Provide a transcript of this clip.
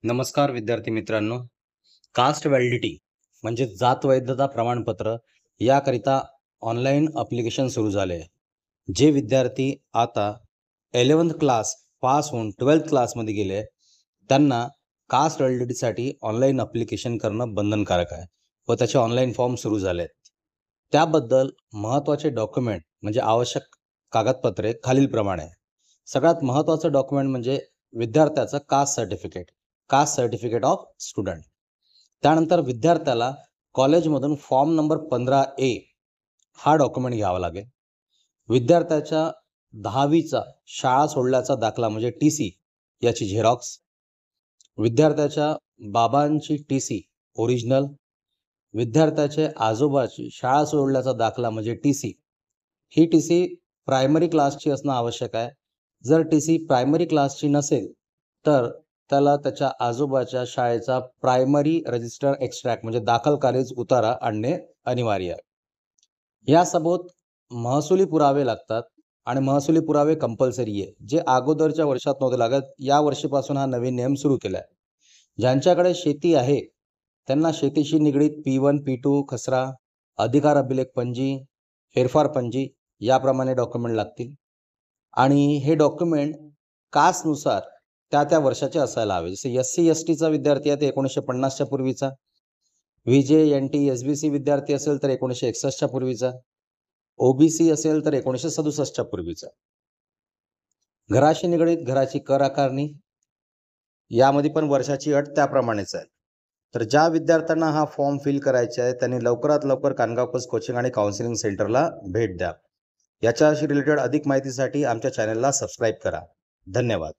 नमस्कार विद्यार्थी मित्रांनो. कास्ट व्हॅलिडिटी म्हणजे जात वैधता प्रमाणपत्र याकरिता ऑनलाईन ॲप्लिकेशन सुरू झाले आहे. जे विद्यार्थी आता 11th क्लास पास होऊन 12th क्लासमध्ये गेले त्यांना कास्ट व्हॅलिडिटीसाठी ऑनलाईन ॲप्लिकेशन करणं बंधनकारक आहे व त्याचे ऑनलाईन फॉर्म सुरू झाले आहेत. त्याबद्दल महत्त्वाचे डॉक्युमेंट म्हणजे आवश्यक कागदपत्रे खालीलप्रमाणे आहे. सगळ्यात महत्त्वाचं डॉक्युमेंट म्हणजे विद्यार्थ्याचं कास्ट सर्टिफिकेट ऑफ स्टुडंट. त्यानंतर विद्यार्थ्याला कॉलेजमधून फॉर्म नंबर 15A हा डॉक्युमेंट घ्यावा लागेल. विद्यार्थ्याच्या 10वीचा शाळा सोडल्याचा दाखला म्हणजे TC याची झेरॉक्स, विद्यार्थ्याच्या बाबांची TC ओरिजिनल, विद्यार्थ्याचे आजोबाची शाळा सोडल्याचा दाखला म्हणजे TC. ही TC प्रायमरी क्लासची असणं आवश्यक आहे. जर TC प्रायमरी क्लासची नसेल तर त्याला त्याच्या आजोबाच्या शाळेचा प्रायमरी रजिस्टर एक्स्ट्रॅक्ट म्हणजे दाखल खारिज उतारा आणणे अनिवार्य आहे. यासोबत महसुली पुरावे लागतात आणि महसुली पुरावे कंपल्सरी आहे. जे अगोदरच्या वर्षात नव्हते लागत, या वर्षीपासून हा नवीन नियम सुरू केला आहे. ज्यांच्याकडे शेती आहे त्यांना शेतीशी निगडीत P1, P2 खसरा, अधिकार अभिलेख पंजी, फेरफार पंजी याप्रमाणे डॉक्युमेंट लागतील. आणि हे डॉक्युमेंट कास्टनुसार त्या वर्षाचे असायला हवे. जसे SC STचा विद्यार्थी आहे ते 1950च्या पूर्वीचा, VJ NT SBC विद्यार्थी असेल तर 1961च्या पूर्वीचा, OBC असेल तर 1967च्या पूर्वीचा. घराशी निगडीत घराची कर आकारणी यामध्ये पण वर्षाची अट त्याप्रमाणेच आहे. तर ज्या विद्यार्थ्यांना हा फॉर्म फिल करायचा आहे त्यांनी लवकरात लवकर कानगावकस कोचिंग आणि काउन्सिलिंग सेंटरला भेट द्या. याच्याशी रिलेटेड अधिक माहितीसाठी आमच्या चॅनलला सबस्क्राईब करा. धन्यवाद.